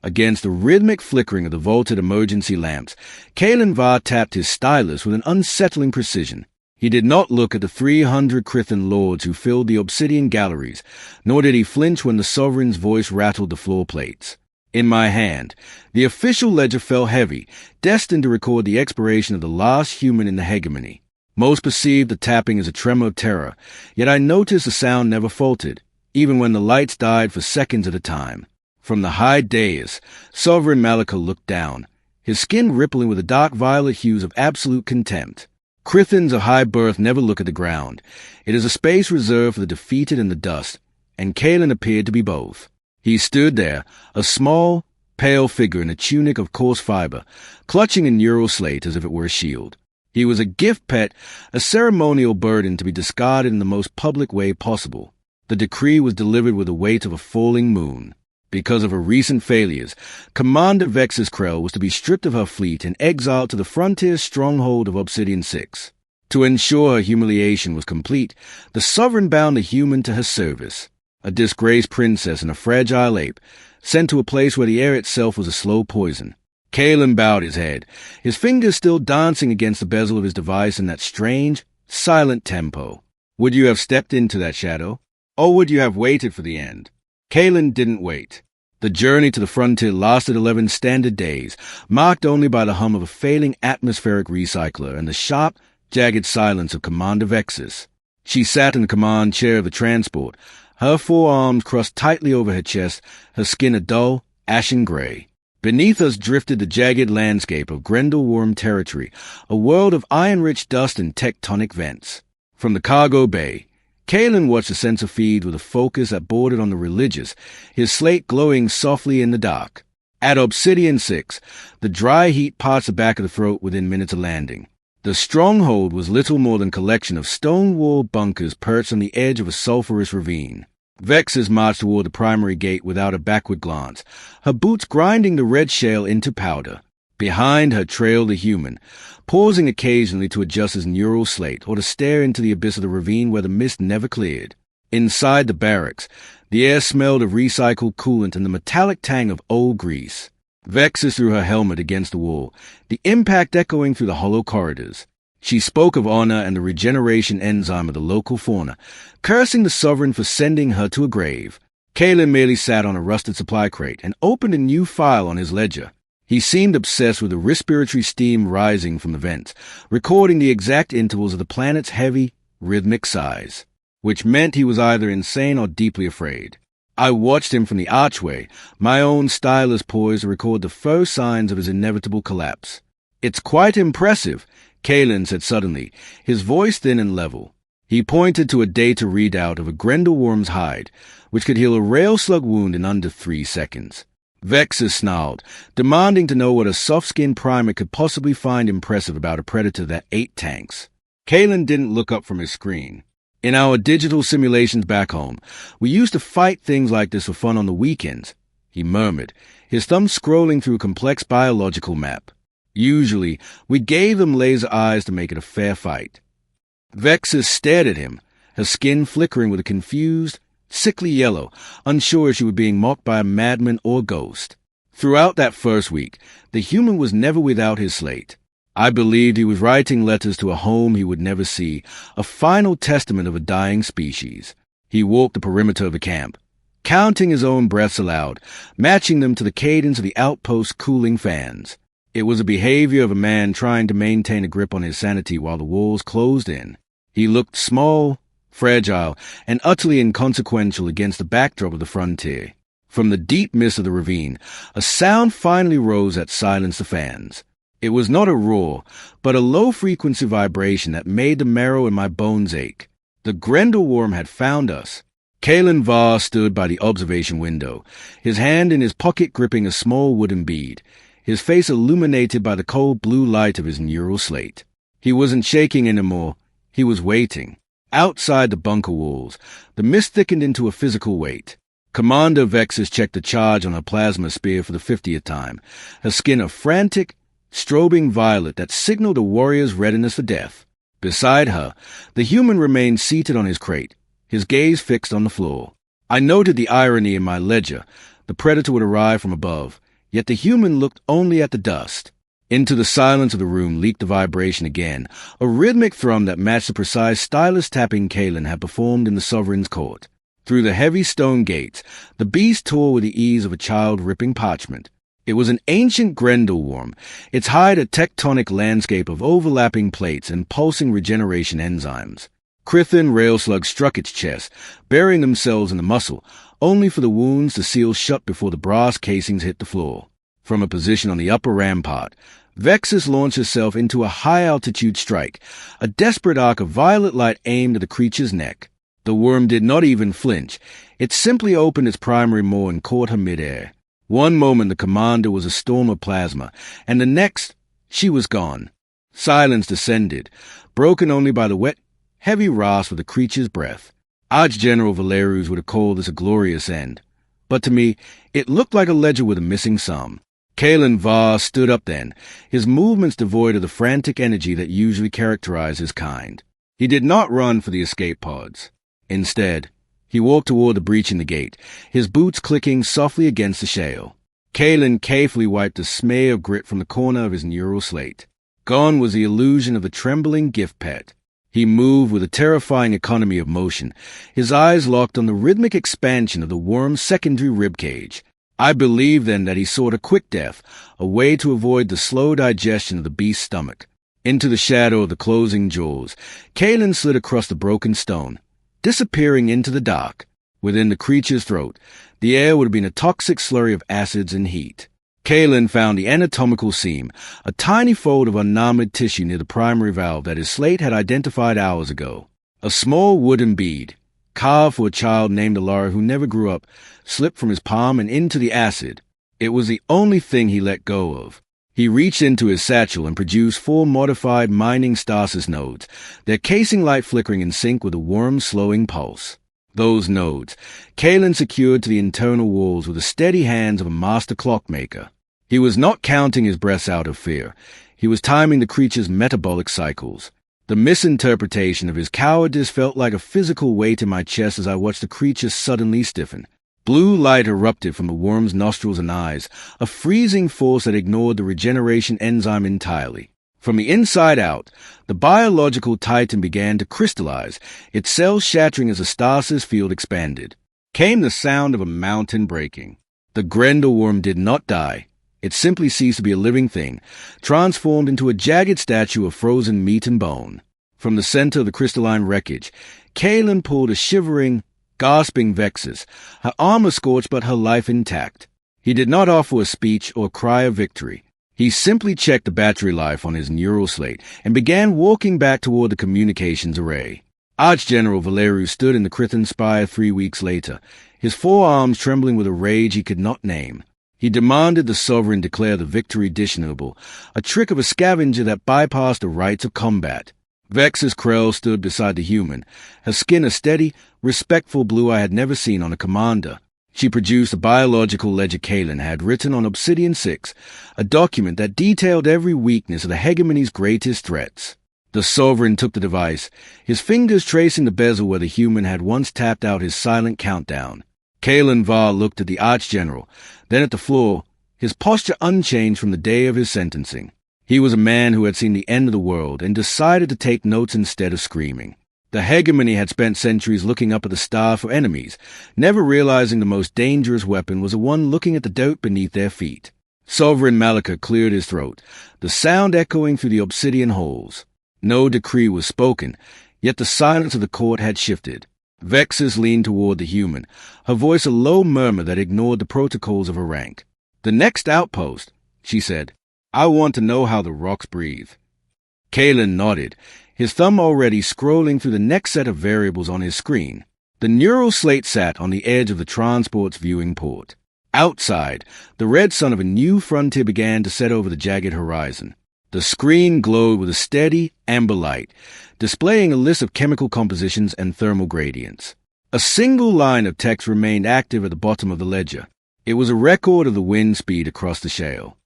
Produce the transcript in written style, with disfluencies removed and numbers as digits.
Against the rhythmic flickering of the vaulted emergency lamps, Kalen Var tapped his stylus with an unsettling precision. He did not look at the 300 Krithan lords who filled the obsidian galleries, nor did he flinch when the sovereign's voice rattled the floor plates. In my hand, the official ledger fell heavy, destined to record the expiration of the last human in the hegemony. Most perceived the tapping as a tremor of terror, yet I noticed the sound never faltered, even when the lights died for seconds at a time. From the high dais, Sovereign Malika looked down, his skin rippling with the dark violet hues of absolute contempt. Krithans of high birth never look at the ground. It is a space reserved for the defeated and the dust, and Kalen appeared to be both. He stood there, a small, pale figure in a tunic of coarse fiber, clutching a neural slate as if it were a shield. He was a gift pet, a ceremonial burden to be discarded in the most public way possible. The decree was delivered with the weight of a falling moon. Because of her recent failures, Commander Vex's Krell was to be stripped of her fleet and exiled to the frontier stronghold of Obsidian 6. To ensure her humiliation was complete, the Sovereign bound the human to her service, a disgraced princess and a fragile ape, sent to a place where the air itself was a slow poison. Kalen bowed his head, his fingers still dancing against the bezel of his device in that strange, silent tempo. Would you have stepped into that shadow, or would you have waited for the end? Kalen didn't wait. The journey to the frontier lasted 11 standard days, marked only by the hum of a failing atmospheric recycler and the sharp, jagged silence of Commander Vexus. She sat in the command chair of the transport, her forearms crossed tightly over her chest, her skin a dull, ashen gray. Beneath us drifted the jagged landscape of Grendelworm territory, a world of iron-rich dust and tectonic vents. From the cargo bay, Kalen watched the sensor feed with a focus that bordered on the religious, his slate glowing softly in the dark. At Obsidian 6, the dry heat parts the back of the throat within minutes of landing. The stronghold was little more than a collection of stone-walled bunkers perched on the edge of a sulphurous ravine. Vexus marched toward the primary gate without a backward glance, her boots grinding the red shale into powder. Behind her trailed the human, pausing occasionally to adjust his neural slate or to stare into the abyss of the ravine where the mist never cleared. Inside the barracks, the air smelled of recycled coolant and the metallic tang of old grease. Vexus threw her helmet against the wall, the impact echoing through the hollow corridors. She spoke of honor and the regeneration enzyme of the local fauna, cursing the Sovereign for sending her to a grave. Kalen merely sat on a rusted supply crate and opened a new file on his ledger. He seemed obsessed with the respiratory steam rising from the vents, recording the exact intervals of the planet's heavy, rhythmic sighs, which meant he was either insane or deeply afraid. I watched him from the archway, my own stylus poised to record the first signs of his inevitable collapse. "It's quite impressive," Kalen said suddenly, his voice thin and level. He pointed to a data readout of a Grendelworm's hide, which could heal a rail slug wound in under 3 seconds. Vexus snarled, demanding to know what a soft-skinned primate could possibly find impressive about a predator that ate tanks. Kalen didn't look up from his screen. "In our digital simulations back home, we used to fight things like this for fun on the weekends," he murmured, his thumb scrolling through a complex biological map. "Usually, we gave them laser eyes to make it a fair fight." Vexus stared at him, her skin flickering with a confused, sickly yellow, unsure if she were being mocked by a madman or ghost. Throughout that first week, the human was never without his slate. I believed he was writing letters to a home he would never see, a final testament of a dying species. He walked the perimeter of the camp, counting his own breaths aloud, matching them to the cadence of the outpost's cooling fans. It was the behavior of a man trying to maintain a grip on his sanity while the walls closed in. He looked small, fragile, and utterly inconsequential against the backdrop of the frontier. From the deep mist of the ravine, a sound finally rose that silenced the fans. It was not a roar, but a low-frequency vibration that made the marrow in my bones ache. The Grendelworm had found us. Kalen Var stood by the observation window, his hand in his pocket gripping a small wooden bead, his face illuminated by the cold blue light of his neural slate. He wasn't shaking anymore. He was waiting. Outside the bunker walls, the mist thickened into a physical weight. Commander Vexus checked the charge on her plasma spear for the 50th time, her skin a frantic, strobing violet that signaled a warrior's readiness for death. Beside her, the human remained seated on his crate, his gaze fixed on the floor. I noted the irony in my ledger. The predator would arrive from above, yet the human looked only at the dust. Into the silence of the room leaked the vibration again, a rhythmic thrum that matched the precise stylus tapping Kalen had performed in the sovereign's court. Through the heavy stone gates, the beast tore with the ease of a child ripping parchment. It was an ancient Grendelworm, its hide a tectonic landscape of overlapping plates and pulsing regeneration enzymes. Crythan rail slugs struck its chest, burying themselves in the muscle, only for the wounds to seal shut before the brass casings hit the floor. From a position on the upper rampart, Vexus launched herself into a high-altitude strike, a desperate arc of violet light aimed at the creature's neck. The worm did not even flinch. It simply opened its primary maw and caught her midair. One moment the commander was a storm of plasma, and the next, she was gone. Silence descended, broken only by the wet, heavy rasp of the creature's breath. Arch-General Valerius would have called this a glorious end, but to me, it looked like a ledger with a missing sum. Kalen Var stood up then, his movements devoid of the frantic energy that usually characterized his kind. He did not run for the escape pods. Instead, he walked toward the breach in the gate, his boots clicking softly against the shale. Kalen carefully wiped a smear of grit from the corner of his neural slate. Gone was the illusion of the trembling gift pet. He moved with a terrifying economy of motion, his eyes locked on the rhythmic expansion of the worm's secondary ribcage. I believed then that he sought a quick death, a way to avoid the slow digestion of the beast's stomach. Into the shadow of the closing jaws, Kalen slid across the broken stone, disappearing into the dark. Within the creature's throat, the air would have been a toxic slurry of acids and heat. Kalen found the anatomical seam, a tiny fold of unarmored tissue near the primary valve that his slate had identified hours ago. A small wooden bead, carved for a child named Alara who never grew up, slipped from his palm and into the acid. It was the only thing he let go of. He reached into his satchel and produced 4 modified mining stasis nodes, their casing light flickering in sync with the worm's slowing pulse. Those nodes, Kalen secured to the internal walls with the steady hands of a master clockmaker. He was not counting his breaths out of fear. He was timing the creature's metabolic cycles. The misinterpretation of his cowardice felt like a physical weight in my chest as I watched the creature suddenly stiffen. Blue light erupted from the worm's nostrils and eyes, a freezing force that ignored the regeneration enzyme entirely. From the inside out, the biological titan began to crystallize, its cells shattering as the stasis field expanded. Came the sound of a mountain breaking. The Grendelworm did not die. It simply ceased to be a living thing, transformed into a jagged statue of frozen meat and bone. From the center of the crystalline wreckage, Kalen pulled a shivering, gasping Vexus, her armor scorched but her life intact. He did not offer a speech or cry of victory. He simply checked the battery life on his neural slate and began walking back toward the communications array. Arch-General Valerius stood in the Crythan spire 3 weeks later, his forearms trembling with a rage he could not name. He demanded the sovereign declare the victory dishonorable, a trick of a scavenger that bypassed the rights of combat. Vexus Krell stood beside the human, her skin a steady, respectful blue I had never seen on a commander. She produced a biological ledger Kalen had written on Obsidian 6, a document that detailed every weakness of the hegemony's greatest threats. The sovereign took the device, his fingers tracing the bezel where the human had once tapped out his silent countdown. Kalen Var looked at the Arch-General, then at the floor, his posture unchanged from the day of his sentencing. He was a man who had seen the end of the world and decided to take notes instead of screaming. The hegemony had spent centuries looking up at the star for enemies, never realizing the most dangerous weapon was the one looking at the dirt beneath their feet. Sovereign Malika cleared his throat, the sound echoing through the obsidian halls. No decree was spoken, yet the silence of the court had shifted. Vexus leaned toward the human, her voice a low murmur that ignored the protocols of her rank. "The next outpost," she said. "I want to know how the rocks breathe." Kalen nodded, his thumb already scrolling through the next set of variables on his screen. The neural slate sat on the edge of the transport's viewing port. Outside, the red sun of a new frontier began to set over the jagged horizon. The screen glowed with a steady, amber light, displaying a list of chemical compositions and thermal gradients. A single line of text remained active at the bottom of the ledger. It was a record of the wind speed across the shale.